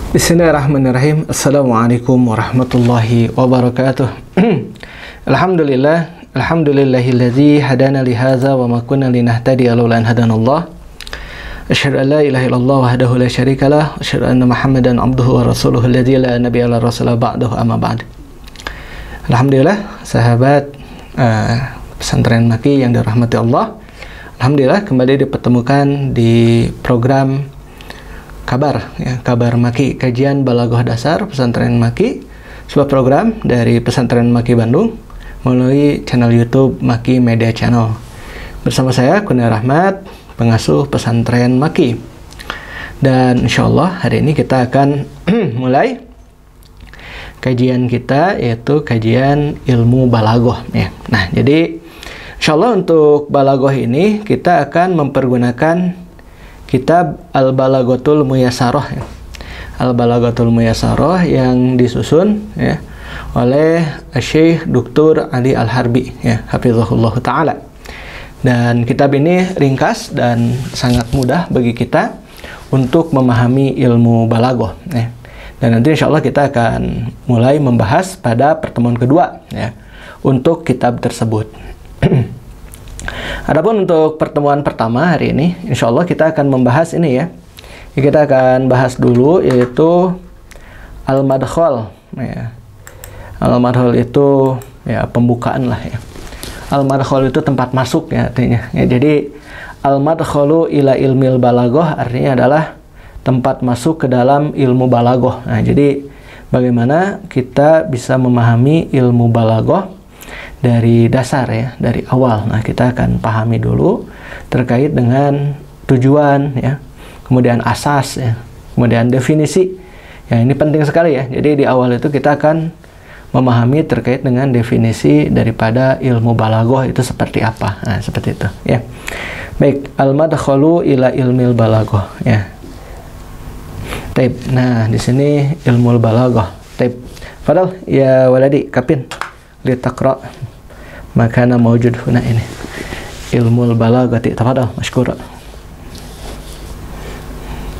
Bismillahirrahmanirrahim. Assalamualaikum warahmatullahi wabarakatuh. Alhamdulillahilladzi hadana li hadza wa ma kunna linahtadiya laula an hadanallah. Asyhadu an la ilaha illallah wahdahu la syarikalah wa asyhadu anna Muhammadan abduhu wa rasuluhu alladzi la nabiyya la rasula ba'dahu amma ba'd. Alhamdulillah sahabat pesantren Maki yang dirahmati Allah. Alhamdulillah kembali dipertemukan di program Kabar Maki, kajian Balaghah Dasar Pesantren Maki, sebuah program dari Pesantren Maki Bandung melalui channel YouTube Maki Media Channel. Bersama saya Kurnia Rahmat, pengasuh Pesantren Maki. Dan insyaallah hari ini kita akan mulai kajian kita, yaitu kajian ilmu balaghah ya. Nah, jadi insyaallah untuk balaghah ini kita akan mempergunakan kitab Al-Balaghatul Muyassarah ya. Al-Balaghatul Muyassarah yang disusun ya oleh Syekh Dr. Ali Al-Harbi ya, hafizahullah taala. Dan kitab ini ringkas dan sangat mudah bagi kita untuk memahami ilmu balaghah ya. Dan nanti insyaallah kita akan mulai membahas pada pertemuan kedua ya untuk kitab tersebut. Adapun untuk pertemuan pertama hari ini, insya Allah kita akan membahas ini ya. Kita akan bahas dulu yaitu Al-Madkhal ya. Al-Madkhal itu ya pembukaan lah ya. Al-Madkhal itu tempat masuk ya artinya. Ya, jadi Al-Madkhalu ila ilmil balaghah artinya adalah tempat masuk ke dalam ilmu balaghah. Nah, jadi bagaimana kita bisa memahami ilmu balaghah dari dasar ya, dari awal. Nah, kita akan pahami dulu terkait dengan tujuan ya, kemudian asas ya, kemudian definisi. Ya, ini penting sekali ya. Jadi di awal itu kita akan memahami terkait dengan definisi daripada ilmu balaghah itu seperti apa. Nah, seperti itu ya. Baik, al-madkhalu ila ilmil balaghah ya. Taib. Nah, di sini ilmu balaghah. Taib. Fadal ya waladi kapin litaqra makana mawjud huna ini ilmu balaghati. Tafadhal mashkura.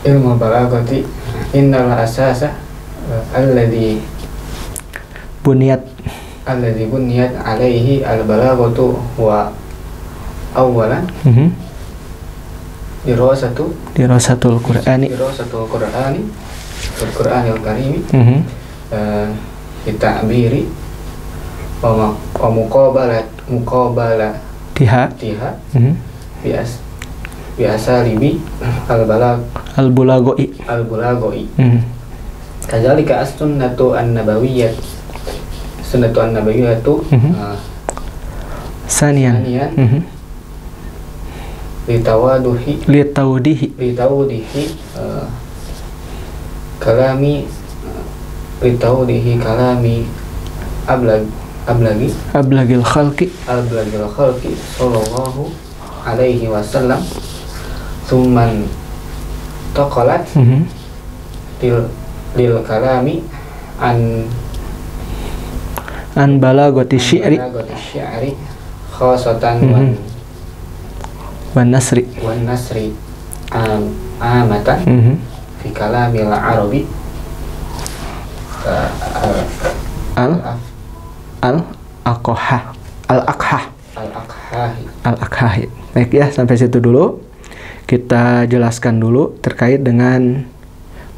Ilmu balaghati innal asasa alladhi buniyat alaihi al balaghatu wa awalan dirasatul qur'ani Al-Qur'anil Karim dita'biri wa muqabala tiha biasa libi al-bulaghoi kadzalika as-sunnatu an-nabawiyyah saniyan litawdihi kalami ablagil khalqi sallallahu alaihi wasallam thumman taqalat lil kalami an balaghati syi'ri khasatan wan nasri amatan fi kalamil arabi al-aqhah. Baik ya, sampai situ dulu. Kita jelaskan dulu terkait dengan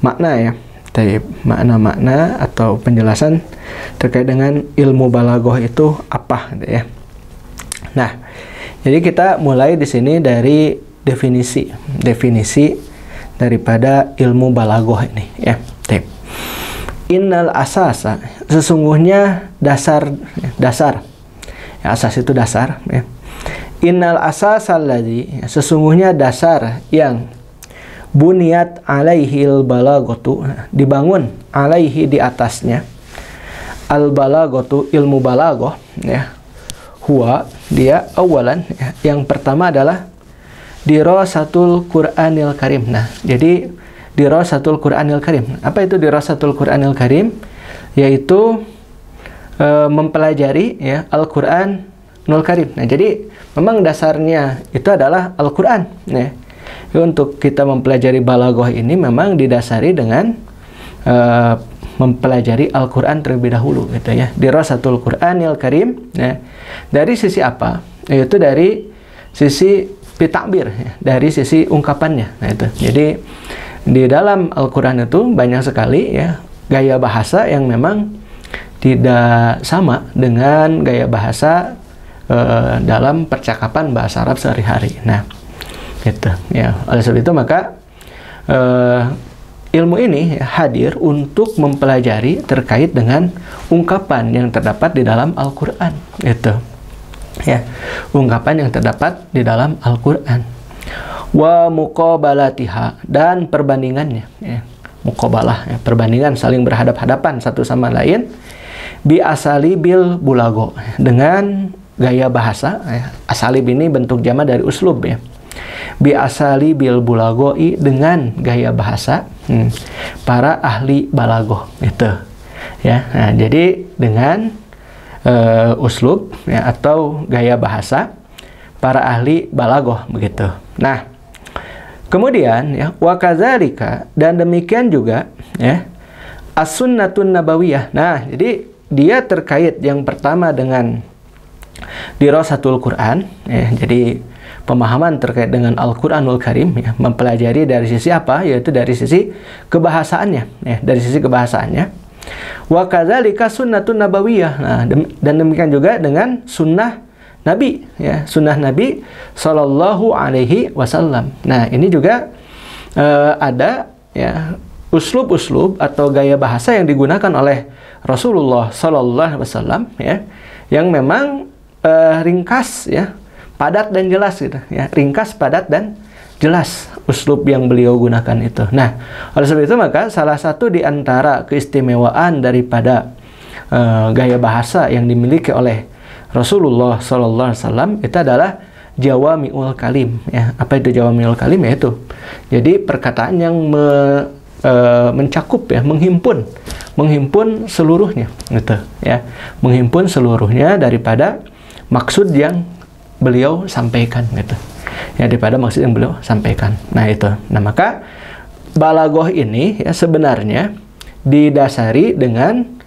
makna ya. Makna-makna atau penjelasan terkait dengan ilmu balaghah itu apa gitu ya. Nah, jadi kita mulai di sini dari definisi daripada ilmu balaghah ini ya. Innal asasa, sesungguhnya dasar ya, asas itu dasar ya. Innal asasa alladzi, sesungguhnya dasar yang buniyat alaihil balaghatu, dibangun alaihi di atasnya, al balaghatu ilmu balaghah ya, huwa dia awalan ya, yang pertama adalah dirasatul Qur'anil Karim. Nah, jadi dirasatul Qur'anil Karim. Apa itu dirasatul Qur'anil Karim? Yaitu mempelajari ya Al-Qur'anul Karim. Nah, jadi memang dasarnya itu adalah Al-Qur'an ya. Untuk kita mempelajari balaghah ini memang didasari dengan mempelajari Al-Quran terlebih dahulu gitu ya. Dirasatul Quranil Karim ya. Dari sisi apa? Yaitu dari sisi pitakbir ya, dari sisi ungkapannya. Nah itu. Jadi di dalam Al-Quran itu banyak sekali ya gaya bahasa yang memang tidak sama dengan gaya bahasa dalam percakapan bahasa Arab sehari-hari. Nah, gitu ya. Oleh sebab itu maka ilmu ini hadir untuk mempelajari terkait dengan ungkapan yang terdapat di dalam Al-Quran. Gitu ya, ungkapan yang terdapat di dalam Al-Quran. Wa muqabalatiha, dan perbandingannya ya. Muqabalah ya, perbandingan, saling berhadap-hadapan satu sama lain. Bi asalibil bulago, dengan gaya bahasa ya. Asalib ini bentuk jama dari uslub ya. Bi asalibil bulagoi, dengan gaya bahasa para ahli balagoh gitu ya. Nah, jadi dengan uslub ya, atau gaya bahasa para ahli balagoh begitu. Nah, kemudian ya, wa kadzalika, dan demikian juga ya, as-sunnatun nabawiyah. Nah, jadi dia terkait yang pertama dengan dirasatul Quran ya, jadi pemahaman terkait dengan Al-Quranul Karim ya, mempelajari dari sisi apa? Yaitu dari sisi kebahasaannya ya, dari sisi kebahasaannya. Wa kadzalika sunnatun nabawiyah. Nah, dan demikian juga dengan sunnah Nabi ya, sunnah Nabi Sallallahu Alaihi Wasallam. Nah, ini juga ada ya uslub-uslub atau gaya bahasa yang digunakan oleh Rasulullah Sallallahu Alaihi Wasallam ya, yang memang ringkas ya, padat dan jelas gitu ya, ringkas, padat dan jelas uslub yang beliau gunakan itu. Nah, oleh sebab itu maka salah satu di antara keistimewaan daripada gaya bahasa yang dimiliki oleh Rasulullah Sallallahu Alaihi Wasallam itu adalah jawami'ul kalim ya. Apa itu jawami'ul kalim? Yaitu jadi perkataan yang mencakup ya, menghimpun seluruhnya gitu ya, menghimpun seluruhnya daripada maksud yang beliau sampaikan gitu ya, daripada maksud yang beliau sampaikan. Nah itu. Nah maka balagoh ini ya sebenarnya didasari dengan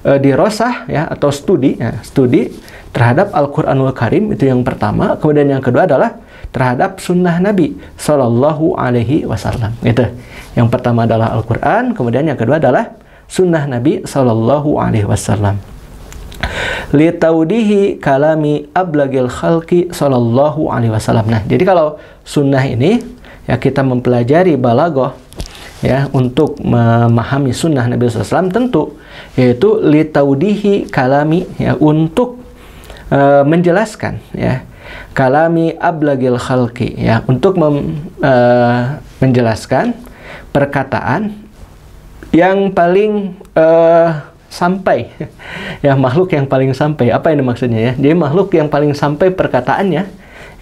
dirosah ya, atau studi ya, studi terhadap Al-Quranul Karim, itu yang pertama. Kemudian yang kedua adalah terhadap sunnah Nabi Sallallahu Alaihi Wasallam. Itu. Yang pertama adalah Al-Quran, kemudian yang kedua adalah sunnah Nabi Sallallahu Alaihi Wasallam. Litaudihi kalami ablagil khalqi Sallallahu Alaihi Wasallam. Nah, jadi kalau sunnah ini ya, kita mempelajari balagoh ya untuk memahami sunnah Nabi SAW, tentu yaitu litaudihi kalami ya, untuk menjelaskan ya kalami ablagil khalqi ya, untuk menjelaskan perkataan yang paling sampai ya, makhluk yang paling sampai. Apa ini maksudnya ya? Jadi makhluk yang paling sampai perkataannya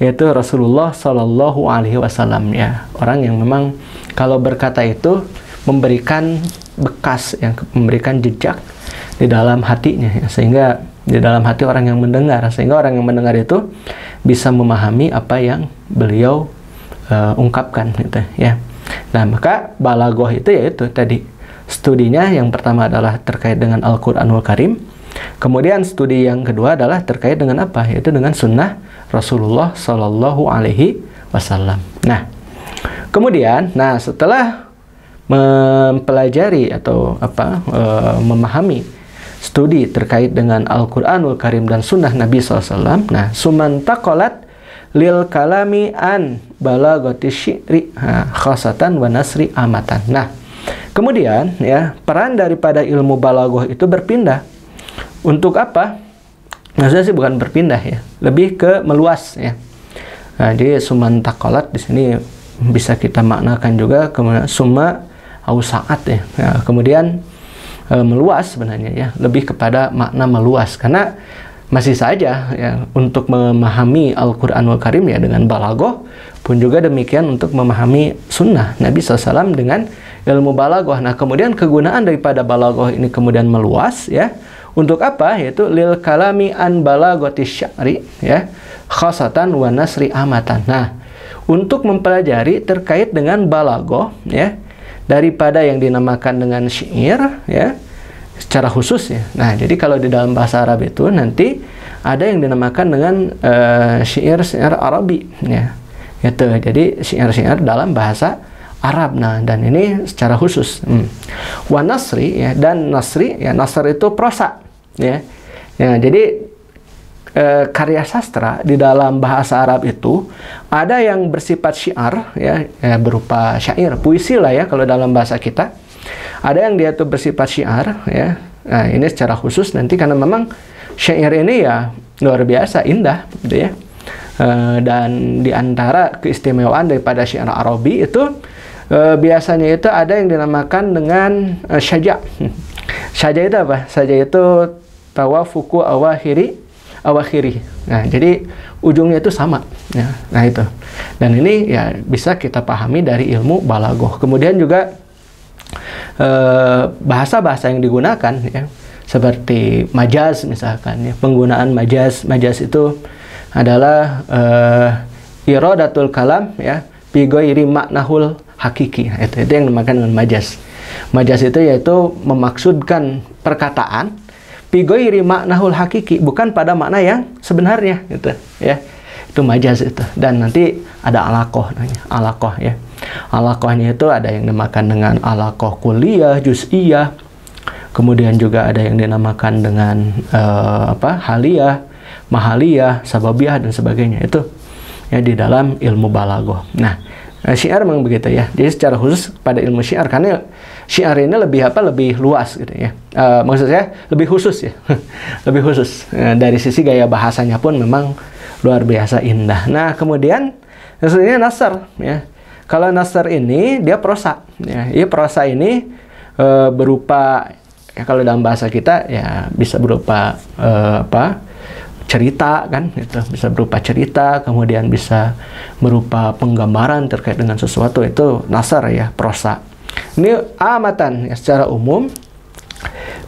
yaitu Rasulullah Sallallahu Alaihi Wasallam ya, orang yang memang kalau berkata itu memberikan bekas yang memberikan jejak di dalam hatinya ya, sehingga di dalam hati orang yang mendengar, sehingga orang yang mendengar itu bisa memahami apa yang beliau ungkapkan gitu ya. Nah, maka balagoh itu yaitu tadi studinya yang pertama adalah terkait dengan Al-Quranul Karim, kemudian studi yang kedua adalah terkait dengan apa? Yaitu dengan sunnah Rasulullah Sallallahu Alaihi Wasallam. Nah, kemudian setelah mempelajari atau memahami studi terkait dengan Al-Quranul Karim dan sunnah Nabi SAW. Nah, sumantaqalat lil kalami an balagati syi'ri khasatan wa nasri amatan. Nah, kemudian ya, peran daripada ilmu balagoh itu berpindah. Untuk apa? Maksudnya sih bukan berpindah ya, lebih ke meluas ya. Nah, jadi sumantaqalat di sini bisa kita maknakan juga kemudian summa ausaat ya. Nah, kemudian meluas sebenarnya ya, lebih kepada makna meluas, karena masih saja ya untuk memahami Al-Quranul Karim ya dengan balagoh, pun juga demikian untuk memahami sunnah Nabi SAW dengan ilmu balagoh. Nah, kemudian kegunaan daripada balagoh ini kemudian meluas ya, untuk apa? Yaitu lil kalami an balagati sya'ri ya khasatan wa nasri amatan. Nah, untuk mempelajari terkait dengan balagoh ya, daripada yang dinamakan dengan syair ya secara khusus ya. Nah, jadi kalau di dalam bahasa Arab itu nanti ada yang dinamakan dengan syair Arabi ya. Gitu. Jadi syair-syair dalam bahasa Arab. Nah, dan ini secara khusus. Wa nasri ya, dan nasri ya, nasr itu prosa ya. Ya, jadi karya sastra di dalam bahasa Arab itu ada yang bersifat syiar ya, berupa syair, puisi lah ya kalau dalam bahasa kita. Ada yang dia tuh bersifat syiar ya. Nah, ini secara khusus nanti karena memang syair ini ya luar biasa indah gitu ya. Dan di antara keistimewaan daripada syair Arabi itu biasanya itu ada yang dinamakan dengan syaja. Syaja itu apa? Syaja itu tawafuku awakhiri. Nah, jadi ujungnya itu sama ya. Nah, itu. Dan ini ya bisa kita pahami dari ilmu balaghah. Kemudian juga bahasa-bahasa yang digunakan ya, seperti majaz misalkan ya. Penggunaan majaz itu adalah iradatul kalam ya bi ghairi maknahul hakiki. Itu yang dinamakan dengan majaz. Majaz itu yaitu memaksudkan perkataan bi ghairi maknahul hakiki, bukan pada makna yang sebenarnya gitu ya. Itu majaz itu. Dan nanti ada alaqah namanya, alaqah ya. Alaqahnya itu ada yang dinamakan dengan alaqah kulliyah, juz'iyah. Kemudian juga ada yang dinamakan dengan haliyah, mahaliyah, sababiyah dan sebagainya. Itu ya di dalam ilmu balaghah. Nah, syiar memang begitu ya. Jadi secara khusus pada ilmu syiar, karena syiar ini lebih luas gitu ya. Maksud saya lebih khusus ya. Lebih khusus. Dari sisi gaya bahasanya pun memang luar biasa indah. Nah, kemudian selanjutnya nasr ya. Kalau nasr ini dia prosa ya. Prosa ini berupa ya, kalau dalam bahasa kita ya bisa berupa cerita kan, itu bisa berupa cerita, kemudian bisa berupa penggambaran terkait dengan sesuatu, itu nasr ya, prosa. Ini amatan ya, secara umum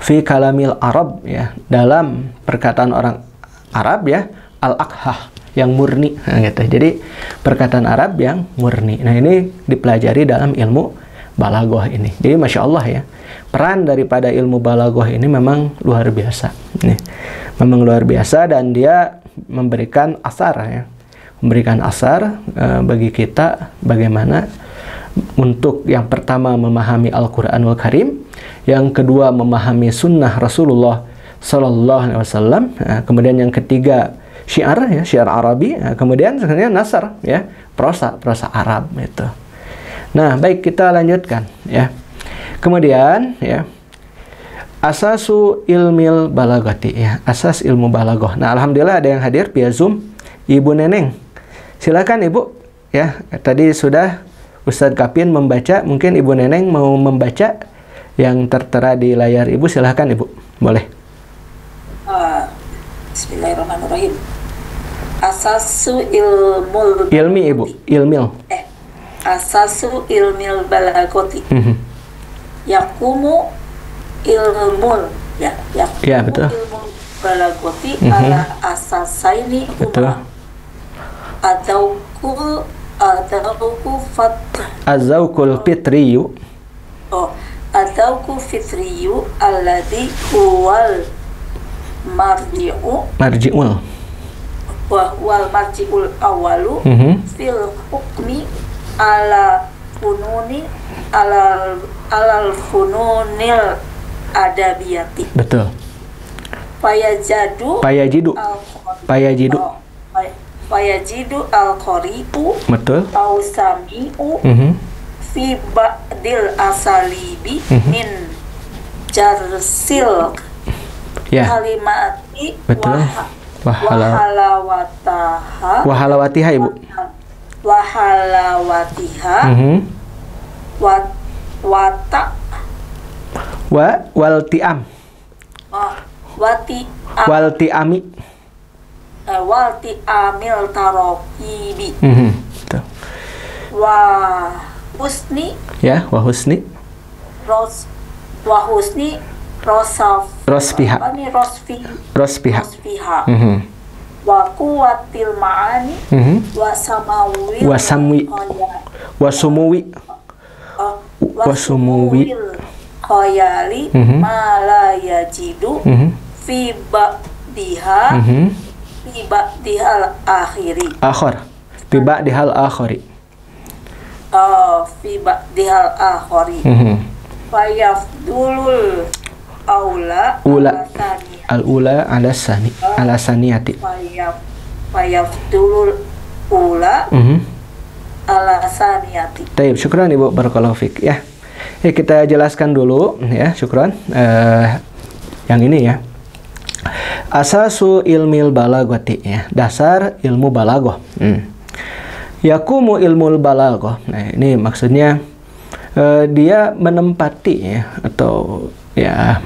fi kalamil Arab ya, dalam perkataan orang Arab ya, al-aqhah yang murni nah, gitu. Jadi perkataan Arab yang murni. Nah, ini dipelajari dalam ilmu balaghah ini. Jadi masya Allah ya, peran daripada ilmu balaghah ini memang luar biasa. Nih, memang luar biasa, dan dia memberikan asar ya, memberikan asar bagi kita bagaimana untuk yang pertama memahami Al-Quranul Karim, yang kedua memahami sunnah Rasulullah Sallallahu Alaihi Wasallam, kemudian yang ketiga syiar ya, syiar Arabi, kemudian sebenarnya nasr ya, prosa Arab itu. Nah, baik, kita lanjutkan ya. Kemudian ya, asasu ilmil balaghati ya, asas ilmu balaghah. Nah, alhamdulillah ada yang hadir via Zoom, Ibu Neneng. Silakan Ibu ya. Tadi sudah Ustadz Kapin membaca, mungkin Ibu Neneng mau membaca yang tertera di layar Ibu. Silakan Ibu, boleh. Bismillahirrahmanirrahim. Asasu ilmi Ibu, ilmil. Asasu ilmil balaghati. Yakumu ilmul ya, ya betul. Ilmu balaghati ala asasaini betul. Azawkul fitriyu. Azawkul fitriyu alladhi huwal marji'ul wal marji'ul awalu fil hukmi ala fununi alal fununil adabiyati. Betul. Fayajidu al-qari'u betul. au sami'u fi ba'dil asalibi min jarsil ya. Kalimati betul. Wahalawatiha Ibu. Wahalawatiha waltiam. Waltiami. Waltiamil tarokibi. Betul. Wahusni ya, wahusni rosfiha. Wa quwwatil ma'ani Wasumuwi. Khayali ma la yajidu fi ba'diha fi ba'dihal akhiri. Fi ba'dihal akhiri. Fi ba'dihal akhiri. Fayafdulul al-ula ala saniyati. Fayafdulul ula ala saniyati. Taib, syukran Ibu, barakallahu fik ya. Kita jelaskan dulu ya, syukran. Yang ini ya. Asasu ilmil balaghati ya, dasar ilmu balaghah. Yakumu ilmul balaghah. Nah, ini maksudnya dia menempati ya, atau ya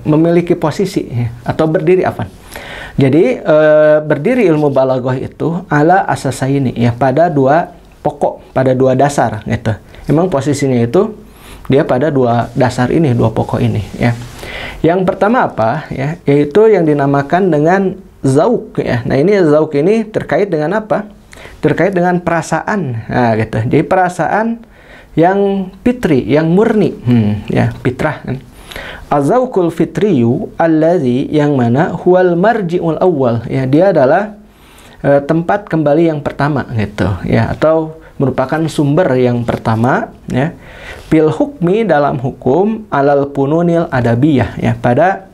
memiliki posisi ya, atau berdiri apa? Jadi berdiri ilmu balaghah itu ala asasaini ya, pada dua pokok, pada dua dasar gitu. Memang posisinya itu dia pada dua dasar ini, dua pokok ini ya. Yang pertama apa ya? Yaitu yang dinamakan dengan zauq ya. Nah, ini zauq ini terkait dengan apa? Terkait dengan perasaan. Nah, gitu. Jadi perasaan yang fitri, yang murni, ya, fitrah kan. Azauqul fitriyu allazi, yang mana huwal marji'ul awwal ya, dia adalah tempat kembali yang pertama gitu ya, atau merupakan sumber yang pertama ya, fil hukmi, dalam hukum, alal pununil adabiyah ya, pada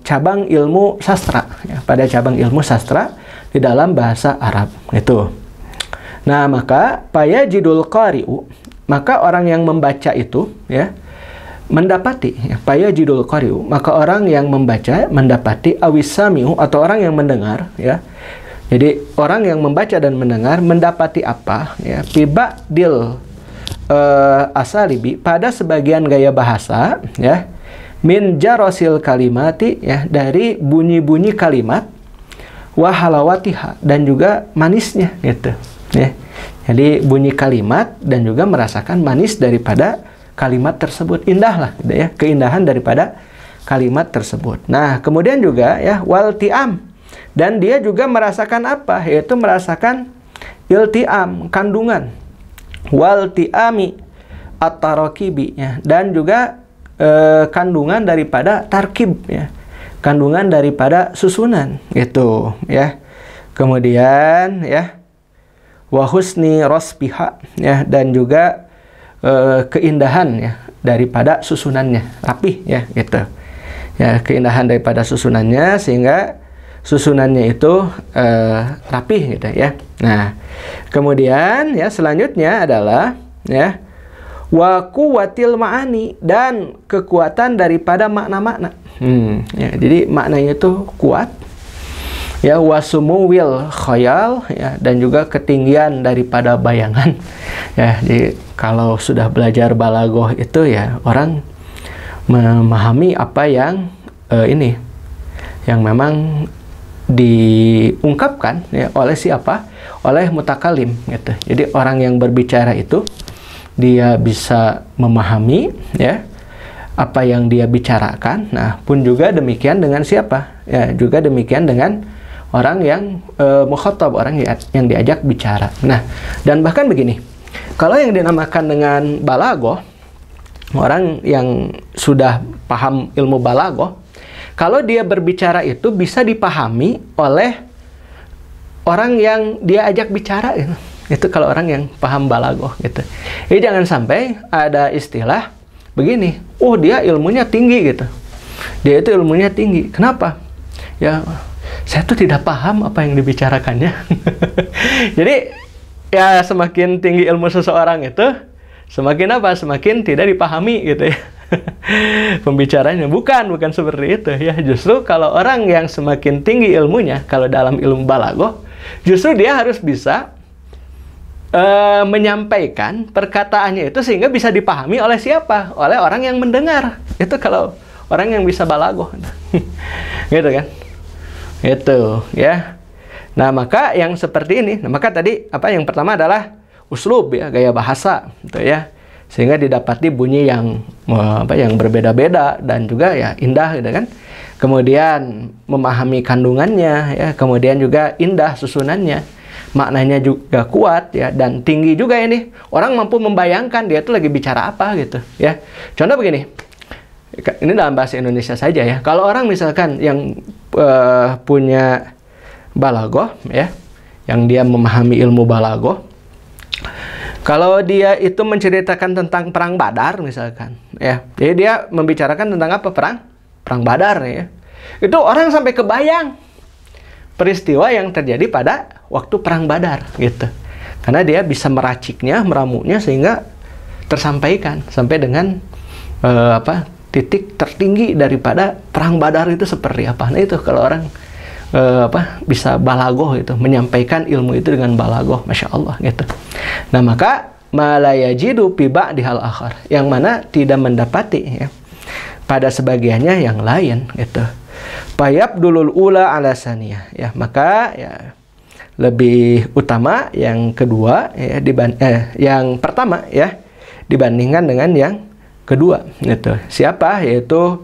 cabang ilmu sastra ya, pada cabang ilmu sastra di dalam bahasa Arab itu. Nah, maka payajidul qari'u, maka orang yang membaca itu ya mendapati ya, payajidul qari'u, maka orang yang membaca mendapati, awisami'u, atau orang yang mendengar ya. Jadi orang yang membaca dan mendengar mendapati apa ya, piba dil asalibi, pada sebagian gaya bahasa ya, min jarosil kalimati ya, dari bunyi-bunyi kalimat, wahalawatiha, dan juga manisnya gitu ya. Jadi bunyi kalimat dan juga merasakan manis daripada kalimat tersebut, indah lah gitu ya, keindahan daripada kalimat tersebut. Nah, kemudian juga ya, wal ti'am, dan dia juga merasakan apa? Yaitu merasakan ilti'am, kandungan. Wal ti'ami at-tarakibi ya, dan juga kandungan daripada tarkib ya, kandungan daripada susunan gitu ya. Kemudian ya, wa husni rasbiha ya, dan juga keindahan ya daripada susunannya, rapih ya gitu. Ya, keindahan daripada susunannya, sehingga susunannya itu rapih gitu ya. Nah, kemudian ya selanjutnya adalah ya, wa quwwatil ma'ani, dan kekuatan daripada makna-makna. Ya, jadi maknanya itu kuat ya, wasumuwil khayal ya, dan juga ketinggian daripada bayangan ya. Jadi kalau sudah belajar balaghah itu ya, orang memahami apa yang ini yang memang diungkapkan ya oleh siapa? Oleh mutakalim gitu. Jadi orang yang berbicara itu dia bisa memahami ya apa yang dia bicarakan. Nah, pun juga demikian dengan siapa? Ya, juga demikian dengan orang yang mukhatab, orang yang diajak bicara. Nah, dan bahkan begini, kalau yang dinamakan dengan balaghah, orang yang sudah paham ilmu balaghah, kalau dia berbicara itu bisa dipahami oleh orang yang dia ajak bicara gitu. Itu kalau orang yang paham balaghah gitu. Jadi jangan sampai ada istilah begini, oh dia ilmunya tinggi gitu. Dia itu ilmunya tinggi. Kenapa? Ya, saya tuh tidak paham apa yang dibicarakannya. Jadi ya semakin tinggi ilmu seseorang itu, semakin apa? Semakin tidak dipahami gitu ya. Pembicaranya bukan seperti itu ya. Justru kalau orang yang semakin tinggi ilmunya, kalau dalam ilmu balaghah, justru dia harus bisa menyampaikan perkataannya itu sehingga bisa dipahami oleh siapa? Oleh orang yang mendengar. Itu kalau orang yang bisa balaghah. Gitu kan? Itu ya. Nah, maka yang seperti ini, nah, maka tadi apa yang pertama adalah uslub ya, gaya bahasa gitu ya. Sehingga didapati bunyi yang yang berbeda-beda dan juga ya indah gitu kan. Kemudian memahami kandungannya ya, kemudian juga indah susunannya. maknanya juga kuat ya, dan tinggi juga ini. Orang mampu membayangkan dia tuh lagi bicara apa gitu ya. Contoh begini, ini dalam bahasa Indonesia saja ya. Kalau orang misalkan yang punya balaghah ya, yang dia memahami ilmu balaghah, kalau dia itu menceritakan tentang perang Badar misalkan ya, jadi dia membicarakan tentang apa? Perang Badar ya. Itu orang sampai kebayang peristiwa yang terjadi pada waktu perang Badar gitu. Karena dia bisa meraciknya, meramunya sehingga tersampaikan sampai dengan titik tertinggi daripada perang Badar itu seperti apa. Nah itu kalau orang bisa balaghah itu, menyampaikan ilmu itu dengan balaghah, masya Allah gitu. Nah maka malayajidu fi ba'dihal akhar, yang mana tidak mendapati ya pada sebagiannya yang lain gitu. Payab dulul ula ala saniyah ya, maka ya lebih utama yang kedua ya yang pertama ya dibandingkan dengan yang kedua gitu. Siapa? Yaitu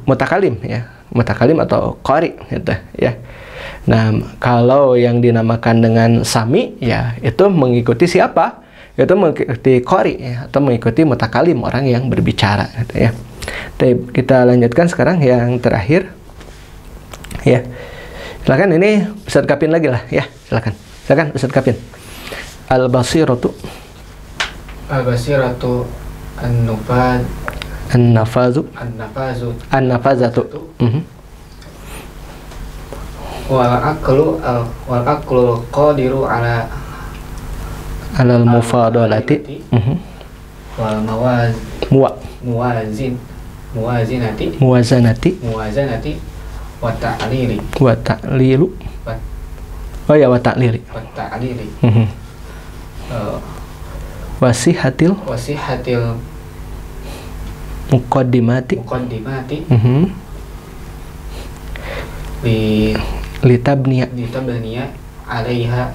mutakalim ya, mutakalim atau qari gitu ya. Nah, kalau yang dinamakan dengan sami ya itu mengikuti siapa? Itu mengikuti qari ya, atau mengikuti mutakalim, orang yang berbicara gitu ya. Kita lanjutkan sekarang yang terakhir ya. Silakan, ini Ustaz Kapin lagi lah ya. Silakan Ustaz Kapin. Al-basiratu an-nafazu wal aqlu qadiru ala al-mufadalati wal muwazinati wa ta'lili wa ta'lilu oh ya wa ta'lili wasihatil muqaddimati litabniya alaiha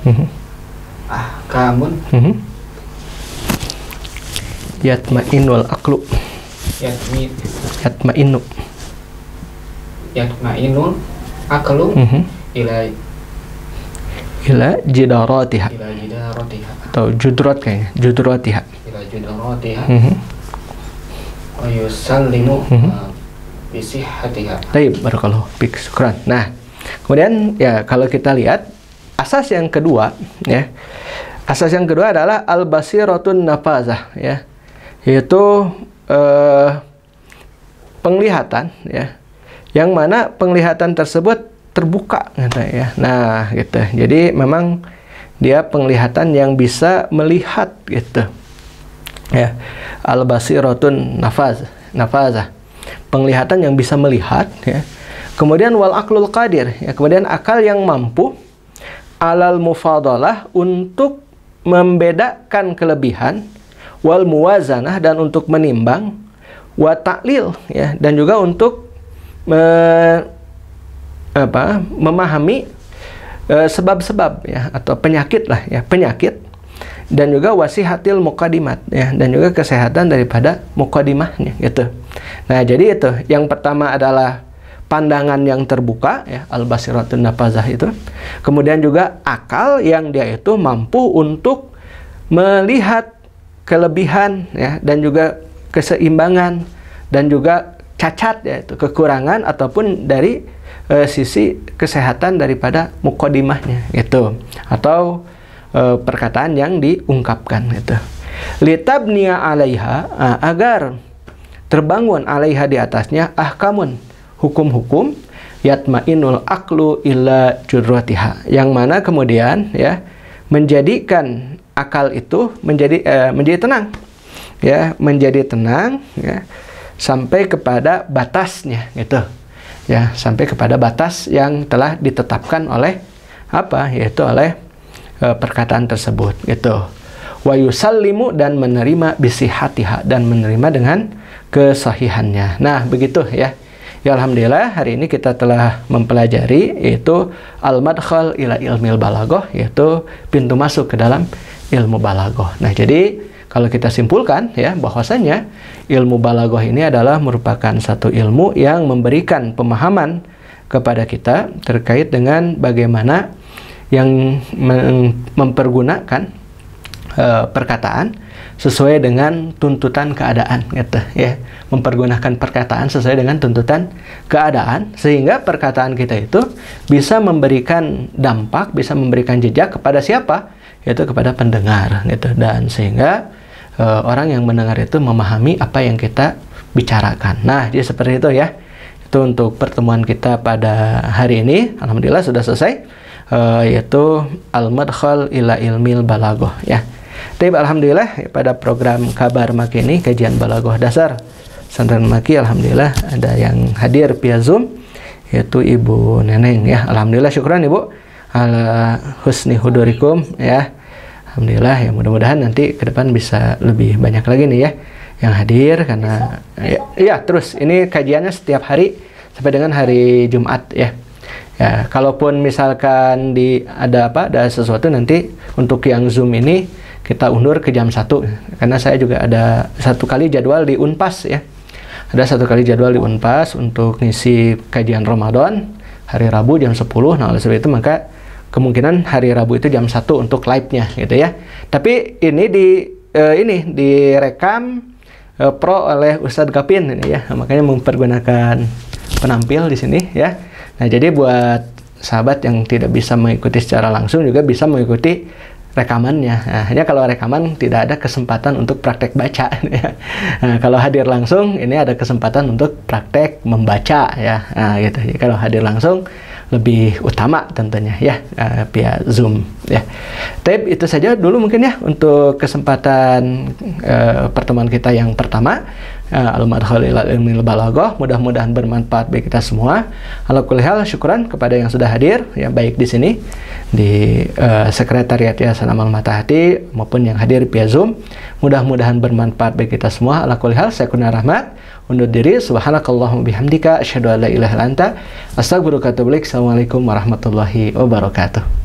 ahkamun yatma'innul aqlu yatma'innul aqlu ila jidaratiha atau judrat kayaknya, judratiha wa yusallimu bisihhatiha. Baik, barakallahu fik, syukran. Nah, kemudian ya kalau kita lihat asas yang kedua ya. Asas yang kedua adalah al-basiratun nafazah ya. Yaitu penglihatan ya. Yang mana penglihatan tersebut terbuka gitu ya. Nah, gitu. Jadi memang dia penglihatan yang bisa melihat gitu. Ya. Al-basiratun nafazah. Penglihatan yang bisa melihat ya. Kemudian wal aqlul qadir ya, kemudian akal yang mampu alal mufadalah, untuk membedakan kelebihan, wal muwazanah, dan untuk menimbang, wa ta'lil ya, dan juga untuk memahami sebab-sebab ya, atau penyakit lah ya, penyakit, dan juga wasihatil muqaddimat ya, dan juga kesehatan daripada muqaddimahnya gitu. Nah, jadi itu yang pertama adalah pandangan yang terbuka ya, al-basiratun nafazah itu. Kemudian juga akal yang dia itu mampu untuk melihat kelebihan ya, dan juga keseimbangan, dan juga cacat ya, itu kekurangan ataupun dari sisi kesehatan daripada muqaddimahnya gitu, atau perkataan yang diungkapkan gitu. Litabniya alaiha, agar terbangun alaiha, di atasnya, ahkamun, hukum-hukum, yatmainul aqlu illa judratiha, yang mana kemudian ya menjadikan akal itu menjadi tenang ya, menjadi tenang ya, sampai kepada batasnya gitu ya, sampai kepada batas yang telah ditetapkan oleh apa, yaitu oleh perkataan tersebut gitu. Wa yusallimu, dan menerima bisihatiha, dan menerima dengan kesahihannya. Nah, begitu ya. Ya, alhamdulillah hari ini kita telah mempelajari yaitu al-madkhal ila ilmil balaghah, yaitu pintu masuk ke dalam ilmu balaghah. Nah, jadi kalau kita simpulkan ya, bahwasanya ilmu balaghah ini adalah merupakan satu ilmu yang memberikan pemahaman kepada kita terkait dengan bagaimana yang mempergunakan perkataan sesuai dengan tuntutan keadaan gitu ya, mempergunakan perkataan sesuai dengan tuntutan keadaan sehingga perkataan kita itu bisa memberikan dampak, bisa memberikan jejak kepada siapa? Yaitu kepada pendengar gitu, dan sehingga orang yang mendengar itu memahami apa yang kita bicarakan. Nah, jadi seperti itu ya. Itu untuk pertemuan kita pada hari ini. Alhamdulillah sudah selesai, yaitu Al-Madkhal ila Ilmil Balaghah ya. Tapi alhamdulillah pada program Kabar Maki ini, kajian Balaghah dasar Pesantren Maki, alhamdulillah ada yang hadir via Zoom, yaitu Ibu Neneng ya. Alhamdulillah, syukran Ibu ala husni hudurikum ya. Alhamdulillah ya, mudah-mudahan nanti ke depan bisa lebih banyak lagi nih ya yang hadir, karena ya terus ini kajiannya setiap hari sampai dengan hari Jumat ya. Ya, kalaupun misalkan ada sesuatu nanti untuk yang Zoom ini kita undur ke jam 1, karena saya juga ada satu kali jadwal di Unpas ya. Ada satu kali jadwal di Unpas untuk ngisi kajian Ramadan hari Rabu jam 10. Nah, oleh sebab itu maka kemungkinan hari Rabu itu jam 1 untuk live-nya gitu ya. Tapi ini direkam pro oleh Ustadz Gapin ini ya. Makanya mempergunakan penampil di sini ya. Nah, jadi buat sahabat yang tidak bisa mengikuti secara langsung juga bisa mengikuti rekamannya. Nah, hanya kalau rekaman tidak ada kesempatan untuk praktek baca ya. Nah, kalau hadir langsung ini ada kesempatan untuk praktek membaca ya. Nah, gitu. Jadi kalau hadir langsung lebih utama tentunya ya, via Zoom ya. Tapi itu saja dulu mungkin ya untuk kesempatan pertemuan kita yang pertama, Al-Madkhal ila Ilmil Balaghah. Mudah-mudahan bermanfaat bagi kita semua. Ala kulli hal, syukran kepada yang sudah hadir ya, baik di sini di sekretariat Yayasan Amal Mata Hati maupun yang hadir via Zoom. Mudah-mudahan bermanfaat bagi kita semua. Ala kulli hal, saya Kurnia Rahmat undur diri. Subhanakallahumma bihamdika asyhadu an la ilaha illa anta astaghfiruka wa atubu ilaik. Assalamualaikum warahmatullahi wabarakatuh.